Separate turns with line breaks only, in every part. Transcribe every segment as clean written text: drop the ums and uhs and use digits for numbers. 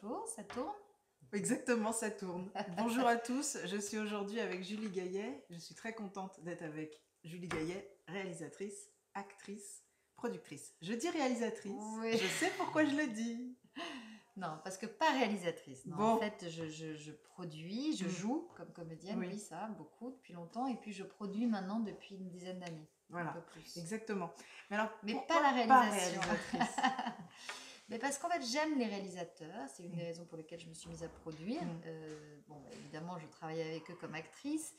bonjour, ça tourne?
Exactement, ça tourne. Bonjour à tous, je suis aujourd'hui avec Julie Gaillet. Je suis très contente d'être avec Julie Gaillet, réalisatrice, actrice, productrice. Je dis réalisatrice,
Oui.
je sais pourquoi je le dis.
Non, parce que pas réalisatrice. Non,
Bon.
en fait, je produis, je joue comme comédienne,
Oui.
oui, ça, beaucoup, depuis longtemps. Et puis, je produis maintenant depuis une dizaine d'années.
Voilà,
un peu plus.
exactement. Mais alors,
Mais
pourquoi
pas la réalisation.
pas réalisatrice?
Mais parce qu'en fait, j'aime les réalisateurs. C'est une des raisons pour lesquelles je me suis mise à produire. Bon, évidemment, je travaille avec eux comme actrice.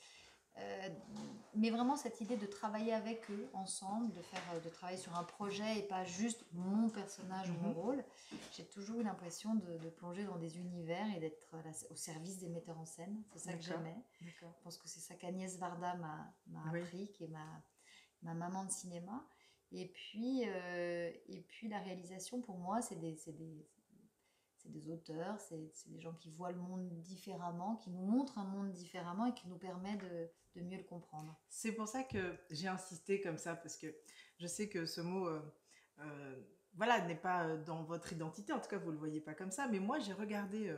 Mais vraiment cette idée de travailler avec eux ensemble, de travailler sur un projet et pas juste mon personnage ou mon rôle. J'ai toujours eu l'impression de plonger dans des univers et d'être au service des metteurs en scène. C'est ça que j'aimais. Je pense que c'est ça qu'Agnès Varda m'a appris, qui est ma maman de cinéma. Et puis la réalisation, pour moi, c'est des auteurs, c'est des gens qui voient le monde différemment, qui nous montrent un monde différemment et qui nous permet de mieux le comprendre.
C'est pour ça que j'ai insisté comme ça, parce que je sais que ce mot voilà, n'est pas dans votre identité, en tout cas vous ne le voyez pas comme ça, mais moi j'ai regardé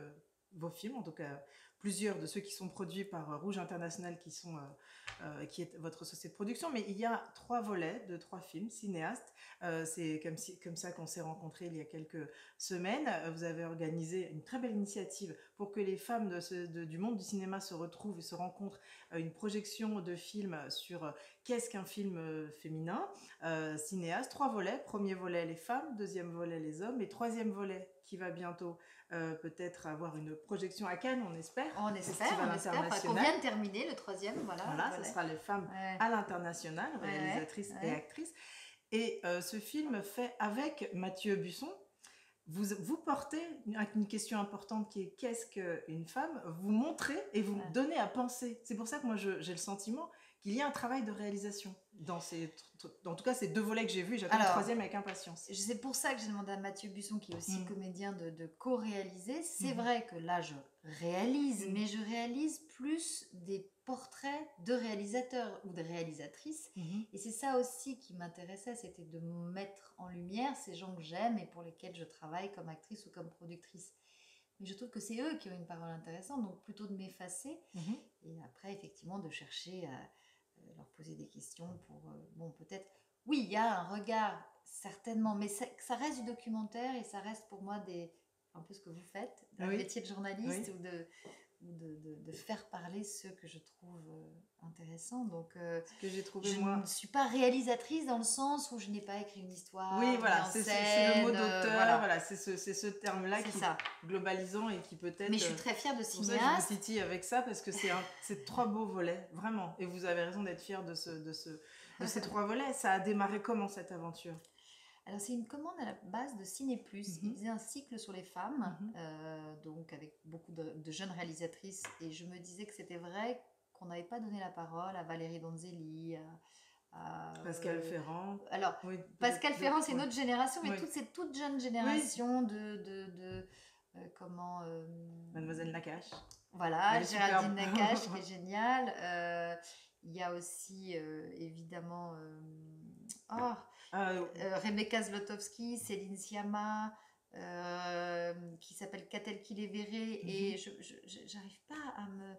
vos films, en tout cas plusieurs de ceux qui sont produits par Rouge International, qui est votre société de production, mais il y a 3 volets de 3 films, cinéastes. C'est comme ça qu'on s'est rencontrés il y a quelques semaines. Vous avez organisé une très belle initiative pour que les femmes du monde du cinéma se retrouvent et se rencontrent, une projection de films sur qu'est-ce qu'un film féminin, cinéaste. 3 volets. Premier volet, les femmes. Deuxième volet, les hommes. Et troisième volet, qui va bientôt peut-être avoir une projection à Cannes, on espère.
On espère. On vient de terminer le troisième, voilà.
Ce sera les femmes à l'international, réalisatrices et actrices. Et ce film fait avec Mathieu Busson. Vous portez une question importante qui est qu'est-ce qu'une femme? Vous montrez et vous donnez à penser. C'est pour ça que moi j'ai le sentiment qu'il y a un travail de réalisation dans en tout cas ces 2 volets que j'ai vus, et j'attends le troisième avec impatience.
C'est pour ça que j'ai demandé à Mathieu Busson, qui est aussi comédien, de co-réaliser. C'est vrai que là je réalise, mais je réalise plus des portraits de réalisateurs ou de réalisatrices. Et c'est ça aussi qui m'intéressait, c'était de mettre en lumière ces gens que j'aime et pour lesquels je travaille comme actrice ou comme productrice. Mais je trouve que c'est eux qui ont une parole intéressante, donc plutôt de m'effacer. Et après, effectivement, de chercher à leur poser des questions pour... bon, peut-être... Oui, il y a un regard, certainement, mais ça reste du documentaire et ça reste pour moi un peu ce que vous faites, un métier de journaliste ou de faire parler ceux que je trouve intéressants. Donc,
ce que j'ai trouvé,
je ne suis pas réalisatrice dans le sens où je n'ai pas écrit une histoire.
Oui, voilà, c'est le mot d'auteur, voilà, c'est ce terme-là qui est globalisant et qui peut-être...
Mais je suis très fière de cinéaste.
C'est pour ça que je me titille avec ça, parce que c'est 3 beaux volets, vraiment. Et vous avez raison d'être fière de ces 3 volets. Ça a démarré comment, cette aventure?
Alors, c'est une commande à la base de Ciné+. Ils faisaient un cycle sur les femmes, donc avec beaucoup de jeunes réalisatrices. Et je me disais que c'était vrai qu'on n'avait pas donné la parole à Valérie Donzelli, à
Pascal Ferrand.
Alors, Pascal Ferrand, c'est une autre génération, mais toute cette toute jeune génération de
Mademoiselle Nakache.
Voilà, Géraldine Nakache, qui est géniale. Il y a aussi, évidemment... Rebecca Zlotowski, Céline Sciamma, qui s'appelle Catel Kilevere, et j'arrive pas à me...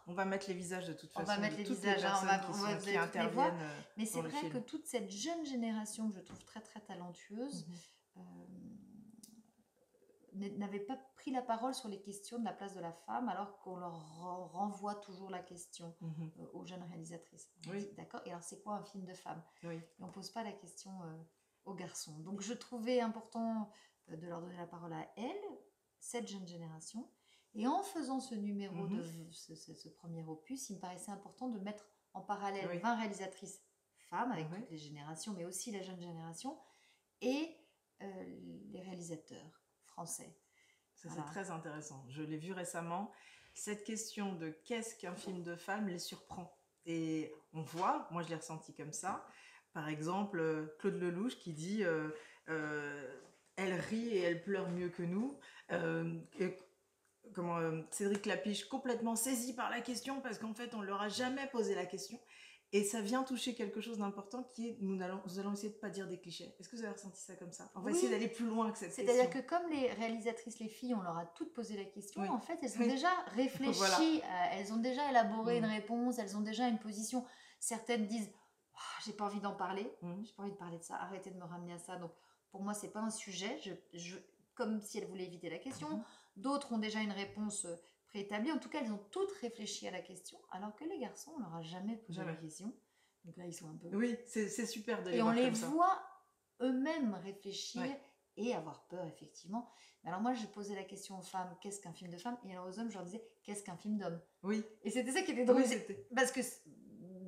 On va mettre les visages de toute façon.
On va mettre les visages, qui interviennent. Mais c'est vrai que toute cette jeune génération que je trouve très très talentueuse n'avait pas pris la parole sur les questions de la place de la femme, alors qu'on leur renvoie toujours la question aux jeunes réalisatrices. D'accord. Et alors, c'est quoi un film de femme? Et on ne pose pas la question aux garçons. Donc, je trouvais important de leur donner la parole à elles, cette jeune génération. Et en faisant ce numéro, ce premier opus, il me paraissait important de mettre en parallèle 20 réalisatrices femmes, avec toutes les générations, mais aussi la jeune génération, et les réalisateurs français.
Ça, c'est très intéressant. Je l'ai vu récemment. Cette question de qu'est-ce qu'un film de femme les surprend. Et on voit, moi je l'ai ressenti comme ça, par exemple Claude Lelouch qui dit elle rit et elle pleure mieux que nous. Cédric Lapiche complètement saisi par la question, parce qu'en fait on leur a jamais posé la question. Et ça vient toucher quelque chose d'important qui est, nous allons essayer de ne pas dire des clichés. Est-ce que vous avez ressenti ça comme ça? On va essayer d'aller plus loin que cette question.
C'est-à-dire que comme les réalisatrices, les filles, on leur a toutes posé la question,
Oui.
en fait, elles ont déjà réfléchi,
Voilà.
elles ont déjà élaboré une réponse, elles ont déjà une position. Certaines disent, oh, j'ai pas envie d'en parler, j'ai pas envie de parler de ça, arrêtez de me ramener à ça. Donc pour moi, c'est pas un sujet, comme si elles voulaient éviter la question. D'autres ont déjà une réponse préétablie. En tout cas, elles ont toutes réfléchi à la question, alors que les garçons, on leur a jamais posé la question. Donc là, ils sont un peu...
Oui, c'est super de les
Et
voir
on les
comme ça.
voit eux-mêmes réfléchir et avoir peur, effectivement. Mais alors moi, je posais la question aux femmes, qu'est-ce qu'un film de femme? Et alors aux hommes, je leur disais, qu'est-ce qu'un film d'homme?
Oui.
Et c'était ça qui était drôle. Parce que...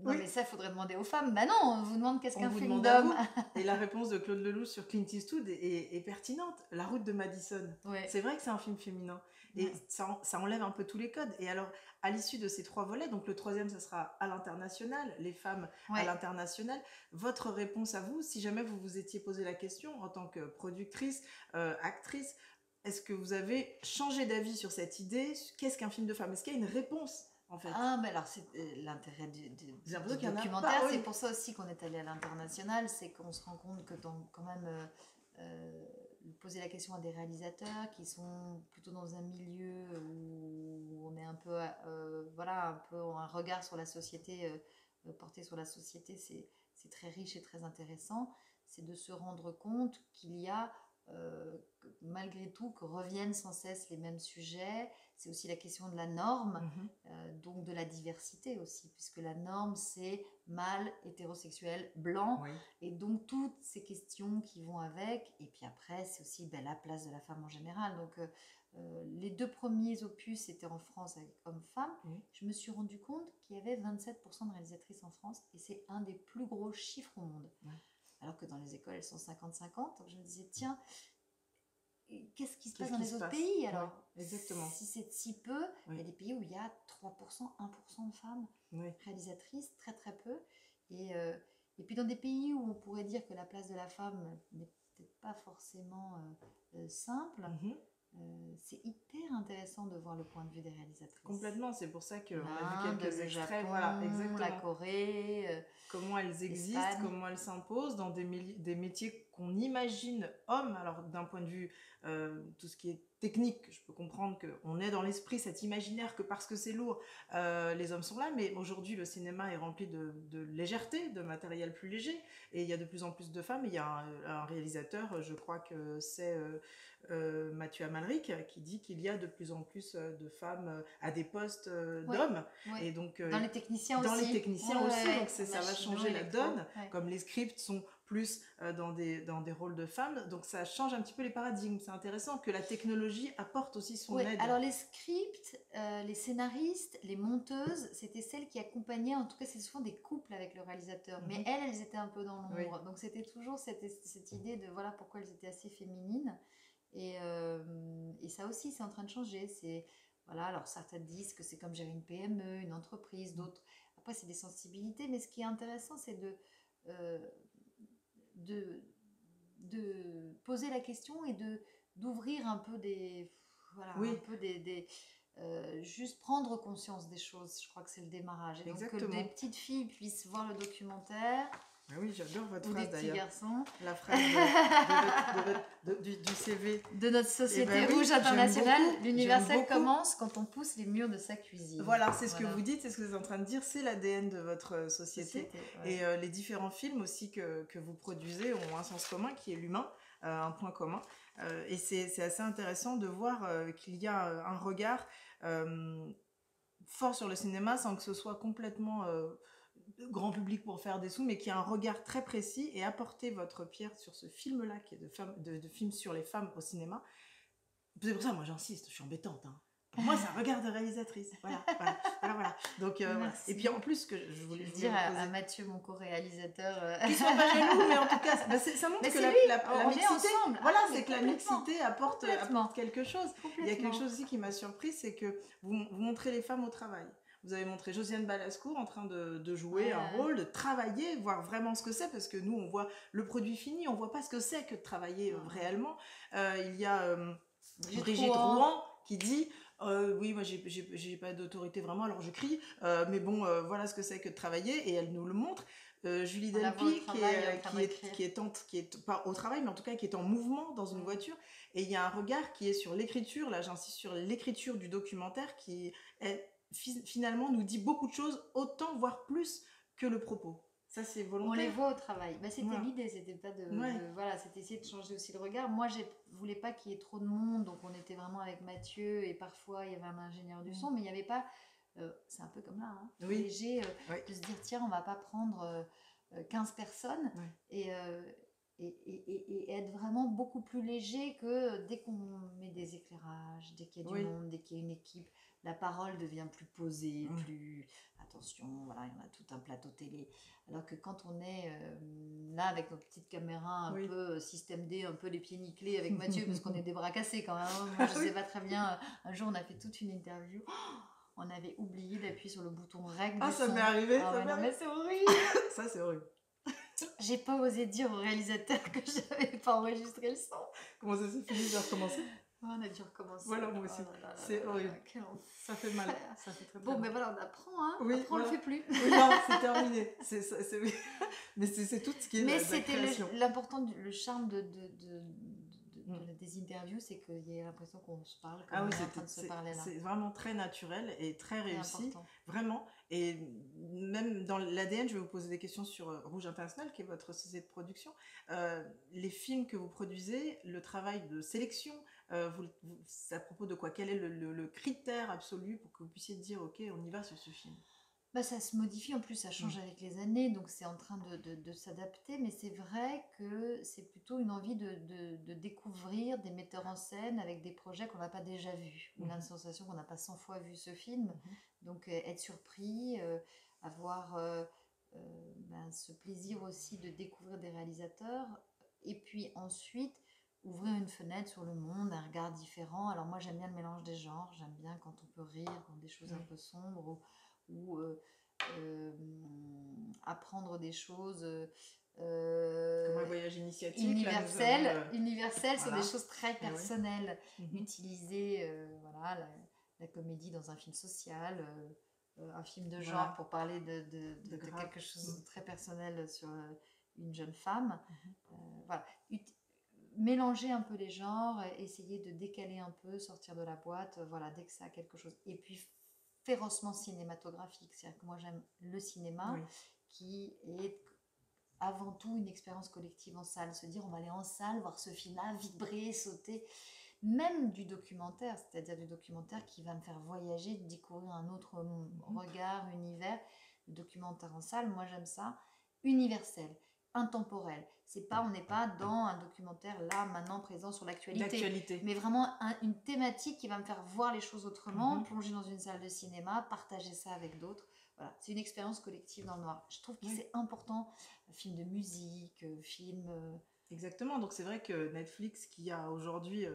Non, mais ça, il faudrait demander aux femmes. Bah non, on vous demande qu'est-ce qu'un film d'homme.
Et la réponse de Claude Lelouch sur Clint Eastwood est pertinente. La route de Madison. C'est vrai que c'est un film féminin. Et ça enlève un peu tous les codes. Et alors, à l'issue de ces 3 volets, donc le 3e, ça sera à l'international, les femmes à l'international. Votre réponse à vous, si jamais vous vous étiez posé la question en tant que productrice, actrice, est-ce que vous avez changé d'avis sur cette idée? Qu'est-ce qu'un film de femme? Est-ce qu'il y a une réponse? En fait.
Ah, mais alors, c'est l'intérêt du documentaire. C'est pour ça aussi qu'on est allé à l'international. C'est qu'on se rend compte que quand même, poser la question à des réalisateurs qui sont plutôt dans un milieu où on est un peu, un peu un regard sur la société, porté sur la société, c'est très riche et très intéressant. C'est de se rendre compte qu'il y a, malgré tout, que reviennent sans cesse les mêmes sujets. C'est aussi la question de la norme, donc de la diversité aussi, puisque la norme, c'est mâle, hétérosexuel, blanc, et donc toutes ces questions qui vont avec. Et puis après, c'est aussi la place de la femme en général. Donc les 2 premiers opus étaient en France avec hommes-femmes. Je me suis rendu compte qu'il y avait 27% de réalisatrices en France, et c'est un des plus gros chiffres au monde. Alors que dans les écoles, elles sont 50-50. Donc je me disais, tiens, qu'est-ce qui se passe dans les autres pays alors?
Exactement.
Si c'est si peu, il y a des pays où il y a 3%, 1% de femmes réalisatrices, très très peu. Et puis dans des pays où on pourrait dire que la place de la femme n'est peut-être pas forcément simple, c'est hyper intéressant de voir le point de vue des réalisatrices.
Complètement, c'est pour ça qu'on a vu quelques extraits. Voilà, exactement.
La Corée.
Comment elles existent, comment elles s'imposent dans des métiers qu'on imagine hommes. Alors d'un point de vue tout ce qui est technique, je peux comprendre qu'on est dans l'esprit cet imaginaire que parce que c'est lourd, les hommes sont là, mais aujourd'hui le cinéma est rempli de légèreté, de matériel plus léger, et il y a de plus en plus de femmes. Il y a un réalisateur, je crois que c'est Mathieu Amalric, qui dit qu'il y a de plus en plus de femmes à des postes d'hommes. Et donc,
dans les techniciens aussi.
Dans les techniciens aussi, donc ça va changer la donne, comme les scripts sont plus dans des rôles de femmes, donc ça change un petit peu les paradigmes. C'est intéressant que la technologie apporte aussi son aide.
Alors les scripts, les scénaristes, les monteuses, c'était celles qui accompagnaient, en tout cas c'est souvent des couples avec le réalisateur, mais elles étaient un peu dans l'ombre, donc c'était toujours cette idée de voilà pourquoi elles étaient assez féminines, et ça aussi c'est en train de changer. C'est voilà, alors certains disent que c'est comme gérer une PME, une entreprise, d'autres après c'est des sensibilités, mais ce qui est intéressant c'est de poser la question et d'ouvrir un peu juste prendre conscience des choses. Je crois que c'est le démarrage. Et donc que des petites filles puissent voir le documentaire.
Oui, j'adore votre
phrase
d'ailleurs.
Des petits garçons.
La phrase du CV.
De notre société rouge internationale. L'universel commence quand on pousse les murs de sa cuisine.
Voilà, c'est ce que vous dites, c'est ce que vous êtes en train de dire, c'est l'ADN de votre société. Et les différents films aussi que vous produisez ont un sens commun qui est l'humain, un point commun. Et c'est assez intéressant de voir qu'il y a un regard fort sur le cinéma sans que ce soit complètement grand public pour faire des sous, mais qui a un regard très précis, et apporter votre pierre sur ce film-là qui est de film sur les femmes au cinéma. C'est pour ça, moi j'insiste, je suis embêtante. Pour moi, c'est un regard de réalisatrice. Voilà. Donc, et puis en plus, que je voulais
dire à Mathieu, mon co-réalisateur,
qui soit pas jaloux, mais en tout cas, ça montre que la mixité, voilà, c'est que la mixité apporte quelque chose. Il y a quelque chose aussi qui m'a surprise, c'est que vous montrez les femmes au travail. Vous avez montré Josiane Balascourt en train de jouer un rôle, de travailler, voir vraiment ce que c'est, parce que nous, on voit le produit fini, on voit pas ce que c'est que de travailler réellement. Il y a Brigitte Rouen qui dit Oui, moi j'ai pas d'autorité vraiment, alors je crie, mais bon, voilà ce que c'est que de travailler et elle nous le montre. Julie
On la voit au
Delpy
travail en train d'écrire.
qui est pas au travail, mais en tout cas qui est en mouvement dans une voiture, et il y a un regard qui est sur l'écriture, là j'insiste sur l'écriture du documentaire, qui finalement nous dit beaucoup de choses, autant voire plus que le propos. Ça c'est
On les
volontaire.
voit au travail. Bah, c'était
Voilà.
l'idée, c'était pas
Ouais.
voilà, c'était essayer de changer aussi le regard. Moi, je voulais pas qu'il y ait trop de monde, donc on était vraiment avec Mathieu et parfois il y avait un ingénieur du son, mais il n'y avait pas. C'est un peu comme là, hein, tout
Oui.
léger,
Oui.
de se dire tiens, on va pas prendre 15 personnes
Ouais.
et être vraiment beaucoup plus léger que dès qu'on met des éclairages, dès qu'il y a du monde, dès qu'il y a une équipe, la parole devient plus posée, plus attention, voilà, il y en a tout un plateau télé. Alors que quand on est là avec nos petites caméras un peu système D, un peu les pieds nickelés avec Mathieu, parce qu'on est des bras cassés quand même, hein. Moi je sais pas très bien, un jour on a fait toute une interview, on avait oublié d'appuyer sur le bouton rec du
ça
son.
m'est arrivé,
Ah ouais, non mais c'est horrible.
Ça c'est horrible.
J'ai pas osé dire au réalisateur que j'avais pas enregistré le son.
Comment ça s'est fini? J'ai recommencé.
On a dû recommencer.
Voilà, moi aussi. C'est horrible. Ça fait mal. Ça fait très, très
bon,
mal.
mais voilà, on apprend, hein.
Oui,
après, on le fait plus.
Oui, non, c'est terminé. Mais c'est tout ce qui est
mais
la création.
c'était l'important, le charme des interviews, c'est qu'il y ait l'impression qu'on se parle, qu'on est en train de se parler là.
C'est vraiment très naturel et très réussi.
Important.
Vraiment. Et même dans l'ADN, je vais vous poser des questions sur Rouge International, qui est votre société de production. Les films que vous produisez, le travail de sélection, c'est à propos de quoi? Quel est le critère absolu pour que vous puissiez dire ok, on y va sur ce film?
Bah, ça se modifie, en plus ça change avec les années, donc c'est en train de s'adapter, mais c'est vrai que c'est plutôt une envie de découvrir des metteurs en scène avec des projets qu'on n'a pas déjà vus. On a la sensation qu'on n'a pas 100 fois vu ce film, donc être surpris, avoir ce plaisir aussi de découvrir des réalisateurs, et puis ensuite ouvrir une fenêtre sur le monde, un regard différent. Alors moi j'aime bien le mélange des genres, j'aime bien quand on peut rire, quand des choses un peu sombres, ou apprendre des choses
comme un voyage initiatique
universelles sur des choses très personnelles, utiliser la comédie dans un film social, un film de genre pour parler de quelque chose de très personnel sur une jeune femme. Voilà, mélanger un peu les genres, essayer de décaler un peu, sortir de la boîte, voilà, dès que ça a quelque chose. Et puis férocement cinématographique, c'est-à-dire que moi j'aime le cinéma qui est avant tout une expérience collective en salle, se dire on va aller en salle voir ce film-là, vibrer, sauter, même du documentaire, c'est-à-dire du documentaire qui va me faire voyager, découvrir un autre regard, univers. Le documentaire en salle, moi j'aime ça, universel, intemporel. On n'est pas dans un documentaire là, maintenant, présent sur l'actualité. Mais vraiment une thématique qui va me faire voir les choses autrement, plonger dans une salle de cinéma, partager ça avec d'autres. Voilà, c'est une expérience collective dans le noir. Je trouve que c'est important. Film de musique, film...
Exactement, donc c'est vrai que Netflix, qui a aujourd'hui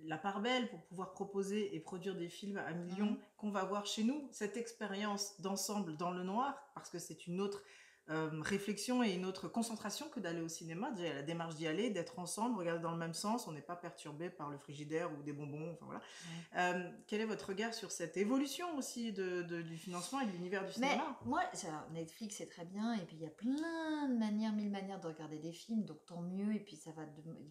la part belle pour pouvoir proposer et produire des films à millions qu'on va voir chez nous, cette expérience d'ensemble dans le noir, parce que c'est une autre réflexion et une autre concentration que d'aller au cinéma. Déjà, la démarche d'y aller, d'être ensemble, regarder dans le même sens, on n'est pas perturbé par le frigidaire ou des bonbons, enfin voilà. Quel est votre regard sur cette évolution aussi du financement et de l'univers du cinéma?
Mais moi, Netflix c'est très bien, et puis il y a plein de manières, mille manières de regarder des films, donc tant mieux, et puis il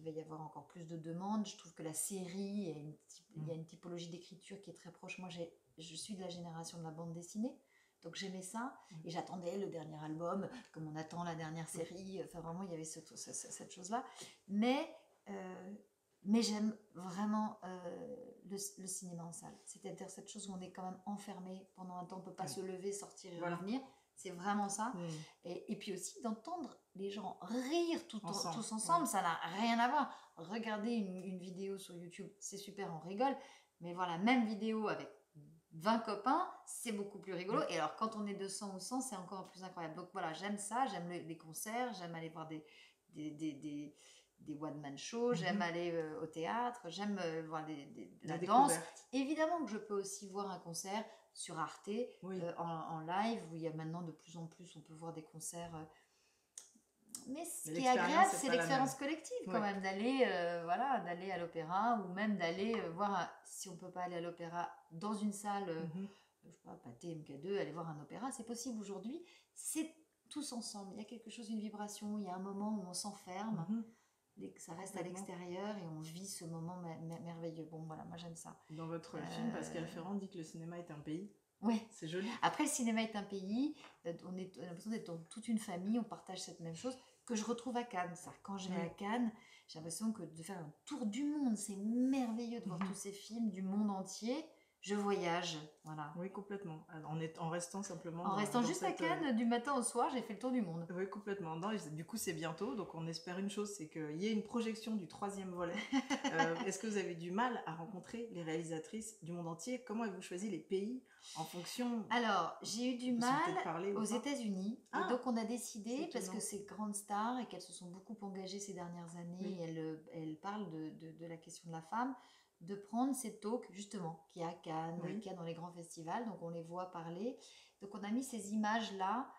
va y avoir encore plus de demandes. Je trouve que la série, il y a une typologie d'écriture qui est très proche. Moi, je suis de la génération de la bande dessinée, donc j'aimais ça, et j'attendais le dernier album, comme on attend la dernière série. Enfin vraiment, il y avait cette chose-là. Mais j'aime vraiment le cinéma en salle. C'est-à-dire cette chose où on est quand même enfermé pendant un temps, on ne peut pas se lever, sortir et revenir. C'est vraiment ça. Et puis aussi d'entendre les gens rire tous ensemble, ça n'a rien à voir. Regardez une vidéo sur YouTube, c'est super, on rigole. Mais voilà, même vidéo avec 20 copains, c'est beaucoup plus rigolo. Et alors, quand on est 200 ou 100, c'est encore plus incroyable. Donc voilà, j'aime ça, j'aime les concerts, j'aime aller voir des one-man shows, j'aime aller au théâtre, j'aime voir la danse. Évidemment que je peux aussi voir un concert sur Arte en live, où il y a maintenant de plus en plus, on peut voir des concerts Mais ce
Mais
qui est agréable,
l'expérience, c'est
c'est
pas la même.
l'expérience collective quand
Ouais.
même, d'aller voilà, d'aller à l'opéra ou même d'aller voir, si on peut pas aller à l'opéra dans une salle,
Mhm.
je sais pas, Pathé, MK2, aller voir un opéra, c'est possible aujourd'hui. C'est tous ensemble. Il y a quelque chose, une vibration, il y a un moment où on s'enferme,
Mhm.
ça reste à
Complètement.
l'extérieur et on vit ce moment merveilleux. Bon, voilà, moi j'aime ça.
Dans votre film, Pascal Ferrand dit que le cinéma est un pays.
Ouais.
C'est joli.
Après, le cinéma est un pays, on a l'impression d'être dans toute une famille, on partage cette même chose que je retrouve à Cannes. Ça, quand je vais à Cannes, j'ai l'impression que de faire un tour du monde, c'est merveilleux de voir tous ces films du monde entier. Je voyage, voilà.
Oui, complètement. En restant simplement
En restant juste à
cette...
Cannes, du matin au soir, j'ai fait le tour du monde.
Oui, complètement. Non, du coup, c'est bientôt, donc on espère une chose, c'est qu'il y ait une projection du 3e volet. Est-ce que vous avez du mal à rencontrer les réalisatrices du monde entier? Comment avez-vous choisi les pays en fonction?
Alors, j'ai eu du
de
mal
possibilité de parler ou
aux
pas?
États-Unis.
Ah,
et donc, on a
c'est
décidé, parce que
étonnant.
c'est grandes stars et qu'elles se sont beaucoup engagées ces dernières années,
Oui.
et elles parlent de la question de la femme, de prendre ces talks, justement, qu'il y a à Cannes,
Oui.
qu'il y a dans les grands festivals. Donc, on les voit parler. Donc, on a mis ces images-là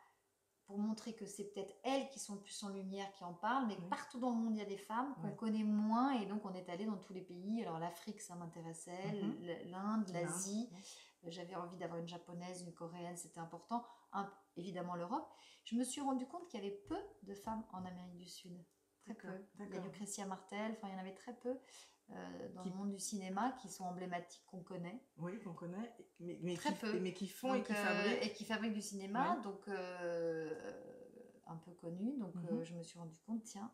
pour montrer que c'est peut-être elles qui sont le plus en lumière, qui en parlent, mais
Oui.
partout dans le monde, il y a des femmes qu'on
Ouais.
connaît moins, et donc on est allé dans tous les pays. Alors l'Afrique, ça m'intéressait, l'Inde, l'Asie, j'avais envie d'avoir une japonaise, une coréenne, c'était important, évidemment l'Europe. Je me suis rendu compte qu'il y avait peu de femmes en Amérique du Sud, très peu. Il y a Lucretia Martel, enfin il y en avait très peu. Dans le monde du cinéma, qui sont emblématiques, qu'on connaît.
Oui, qu'on connaît, mais
très peu.
Mais qui font
donc,
et qui fabriquent.
Et qui fabriquent du cinéma,
Oui.
donc un peu connu. Donc je me suis rendu compte, tiens,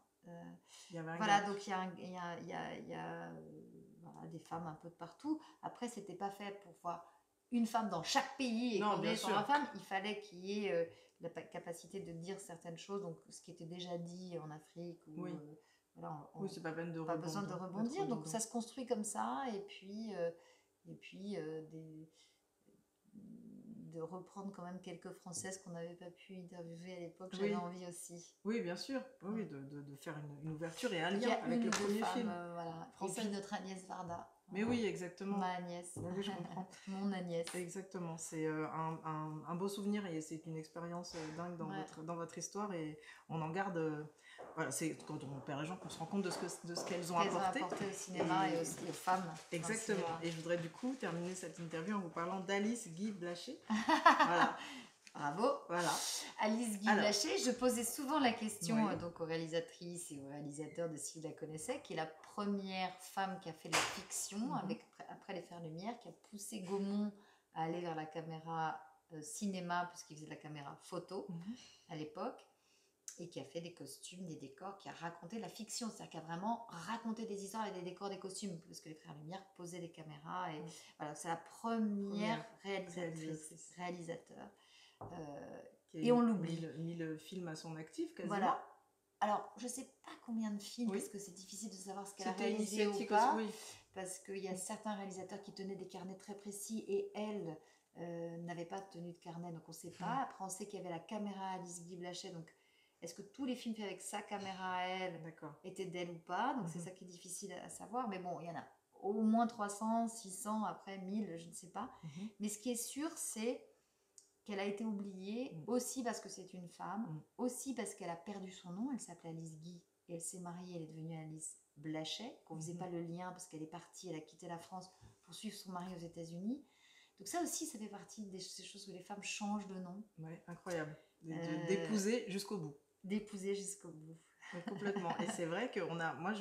il y avait un
voilà,
gap.
donc il y a voilà, des femmes un peu de partout. Après, c'était pas fait pour voir une femme dans chaque pays et qu'on est sur la femme. Il fallait qu'il y ait la capacité de dire certaines choses, donc ce qui était déjà dit en Afrique ou
oui.
voilà,
Oui, c'est pas peine de
pas besoin de rebondir. Donc ça se construit comme ça, et puis de reprendre quand même quelques Françaises qu'on n'avait pas pu interviewer à l'époque. J'avais envie aussi.
Oui, bien sûr. Oui, de faire une ouverture et un lien avec le premier film.
Voilà. Et puis notre Agnès Varda.
Mais oui, exactement.
Ma Agnès.
Oui, je comprends.
Mon Agnès.
Exactement. C'est un beau souvenir et c'est une expérience dingue dans votre histoire, et on en garde... voilà, c'est quand on perd les gens qu'on se rend compte de ce qu'elles ont apporté
au cinéma et aussi aux femmes.
Exactement. Et je voudrais du coup terminer cette interview en vous parlant d'Alice Guy Blaché. Voilà.
Bravo.
Voilà.
Alice Guy Blaché, je posais souvent la question donc aux réalisatrices et aux réalisateurs de s'ils la connaissaient, qui est la première femme qui a fait de la fiction après Les Fers Lumière, qui a poussé Gaumont à aller vers la caméra cinéma, puisqu'il faisait de la caméra photo à l'époque, et qui a fait des costumes, des décors, qui a raconté la fiction, c'est-à-dire qui a vraiment raconté des histoires avec des décors, des costumes, parce que les Frères Lumière posaient des caméras, et voilà, c'est la première réalisateur. Et on l'oublie.
Mis le film à son actif, quasiment.
Voilà. Alors, je ne sais pas combien de films, parce que c'est difficile de savoir ce qu'elle a réalisé ou pas, parce qu'il y a certains réalisateurs qui tenaient des carnets très précis, et elle n'avait pas tenu de carnet, donc on ne sait pas. Après, on sait qu'il y avait la caméra Alice Guy Blaché, donc est-ce que tous les films faits avec sa caméra à elle étaient d'elle ou pas? Donc c'est ça qui est difficile à savoir, mais bon, il y en a au moins 300, 600, après 1000, je ne sais pas. Mais ce qui est sûr, c'est qu'elle a été oubliée aussi parce que c'est une femme, aussi parce qu'elle a perdu son nom. Elle s'appelait Alice Guy et elle s'est mariée, elle est devenue Alice Blaché, qu'on ne faisait pas le lien parce qu'elle est partie, elle a quitté la France pour suivre son mari aux États-Unis. Donc ça aussi, ça fait partie de ces choses où les femmes changent de nom.
Oui, incroyable. D'épouser jusqu'au bout.
D'épouser jusqu'au bout.
Oui, complètement. Et c'est vrai que moi,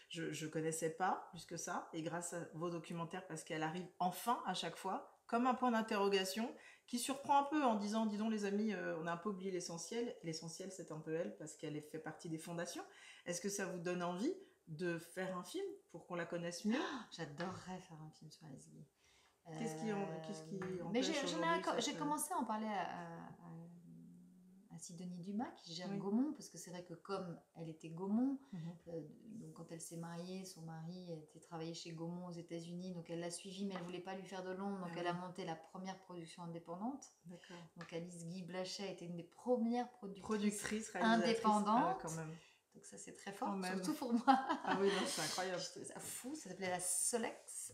je connaissais pas plus que ça, et grâce à vos documentaires, parce qu'elle arrive enfin à chaque fois comme un point d'interrogation qui surprend un peu en disant, dis donc les amis, on a un peu oublié l'essentiel. L'essentiel, c'est un peu elle, parce qu'elle fait partie des fondations. Est-ce que ça vous donne envie de faire un film pour qu'on la connaisse mieux?
J'adorerais faire un film sur Alice Guy.
Qu'est-ce qui
j'ai commencé à en parler à Sidonie Dumas, qui gère Gaumont, parce que c'est vrai que comme elle était Gaumont, donc quand elle s'est mariée, son mari était travaillé chez Gaumont aux États-Unis, donc elle l'a suivi, mais elle voulait pas lui faire de l'ombre, donc elle a monté la première production indépendante. Donc Alice Guy Blaché était une des premières productrices indépendantes.
Quand même.
Donc ça c'est très fort, surtout pour moi.
Ah oui, non, c'est incroyable.
Je trouvais ça fou, ça s'appelait la Solex,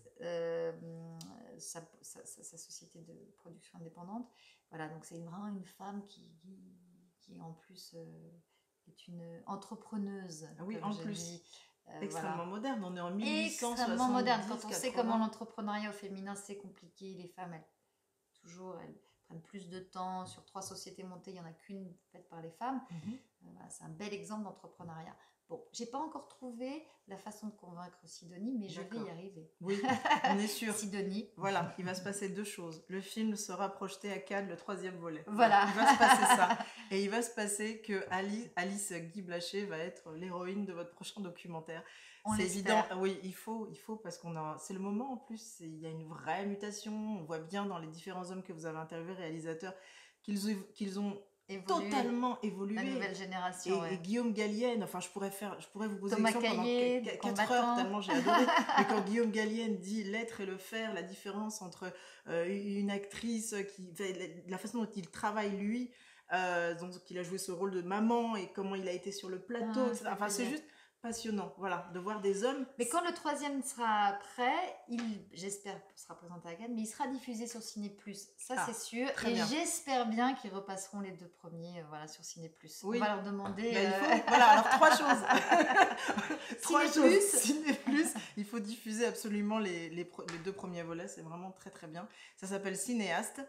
sa société de production indépendante. Voilà, donc c'est vraiment une femme qui en plus est une entrepreneuse,
Oui,
comme
en
je
plus.
dis.
Extrêmement
Voilà.
moderne, on est en
Extrêmement moderne. Quand on sait
1870-80.
comment l'entrepreneuriat au féminin, c'est compliqué. Les femmes, elles prennent plus de temps. Sur 3 sociétés montées, il n'y en a qu'une faite par les femmes. Voilà, c'est un bel exemple d'entrepreneuriat. Bon, j'ai pas encore trouvé la façon de convaincre Sidonie, mais je vais y arriver.
Oui, on est sûr.
Sidonie.
Voilà, il va se passer 2 choses. Le film sera projeté à Cannes, le 3e volet.
Voilà.
Il va se passer ça. Et il va se passer que Alice Guy Blaché va être l'héroïne de votre prochain documentaire. C'est évident. Oui, il faut parce c'est le moment en plus. Il y a une vraie mutation. On voit bien dans les différents hommes que vous avez interviewés, réalisateurs, qu'ils ont totalement évolué.
La nouvelle génération.
Et Guillaume Gallienne, enfin je pourrais vous poser
Thomas
l'exemple pendant
Caillet,
4 heures tellement j'ai adoré. Mais quand Guillaume Gallienne dit l'être et le faire, la différence entre une actrice la façon dont il travaille lui, donc il a joué ce rôle de maman et comment il a été sur le plateau, etc. Enfin c'est juste passionnant, voilà, de voir des hommes.
Mais quand le 3e sera prêt, j'espère, sera présenté à Cannes, mais il sera diffusé sur Ciné+. Ça, c'est sûr. Et j'espère bien qu'ils repasseront les 2 premiers sur Ciné+.
Oui.
On va leur demander...
Voilà, alors 3 choses. 3 choses. Ciné+, il faut diffuser absolument les 2 premiers volets, c'est vraiment très très bien. Ça s'appelle Cinéaste.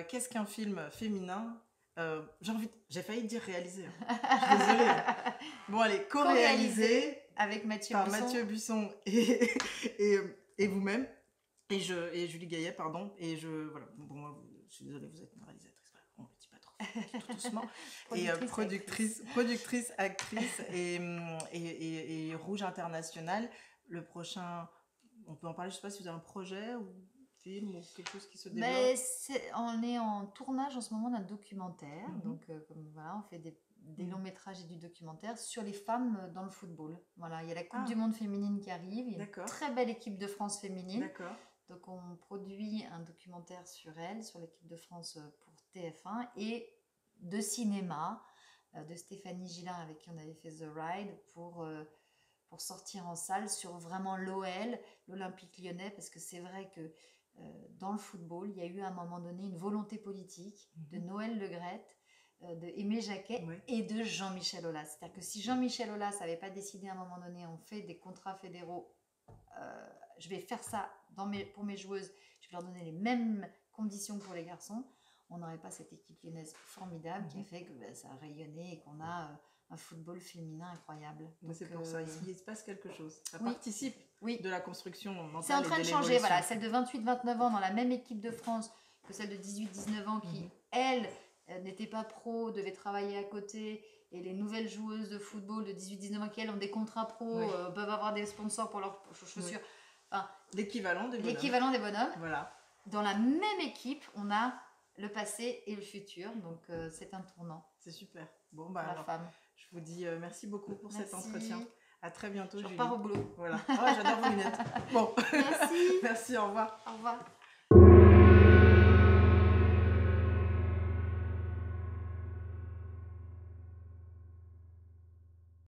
Qu'est-ce qu'un film féminin ? J'ai failli dire réalisé. Je suis désolée. Bon, allez, co-réalisé
avec
Mathieu Buisson et vous-même et Julie Gaillet, pardon. Et voilà. Bon, je suis désolée, vous êtes une réalisatrice. Voilà, on ne le dit pas trop, tout doucement. Et productrice, actrice et Rouge International. Le prochain, on peut en parler. Je ne sais pas si vous avez un projet ou film ou quelque chose qui se développe.
On est en tournage en ce moment d'un documentaire. Donc, on fait des longs métrages et du documentaire sur les femmes dans le football. Voilà, il y a la Coupe du Monde féminine qui arrive. Il y a une très belle équipe de France féminine.
D'accord.
Donc, on produit un documentaire sur elle, sur l'équipe de France pour TF1 et de cinéma de Stéphanie Gillin avec qui on avait fait The Ride pour sortir en salle sur vraiment l'OL, l'Olympique Lyonnais, parce que c'est vrai que dans le football, il y a eu à un moment donné une volonté politique de Noël Le Graët, de Aimé Jacquet et de Jean-Michel Aulas. C'est-à-dire que si Jean-Michel Aulas n'avait pas décidé à un moment donné, on fait des contrats fédéraux, je vais faire ça pour mes joueuses, je vais leur donner les mêmes conditions que pour les garçons, on n'aurait pas cette équipe lyonnaise formidable qui a fait que ça a rayonné et qu'on a un football féminin incroyable.
C'est pour ça, il se passe quelque chose. Ça participe de la construction mentale.
C'est en train de changer, voilà. Celle de 28-29 ans dans la même équipe de France que celle de 18-19 ans qui, elle, n'était pas pro, devait travailler à côté. Et les nouvelles joueuses de football de 18-19 ans qui, elles, ont des contrats pro, peuvent avoir des sponsors pour leurs chaussures. Enfin,
l'équivalent des
bonhommes.
Voilà.
Dans la même équipe, on a le passé et le futur. Donc, c'est un tournant.
C'est super. Bon, bah, alors,
femme.
Je vous dis merci beaucoup pour cet entretien. À très bientôt, Julie.
Je repars au boulot.
Voilà. J'adore vos lunettes. Bon.
Merci.
Merci, au revoir.
Au revoir.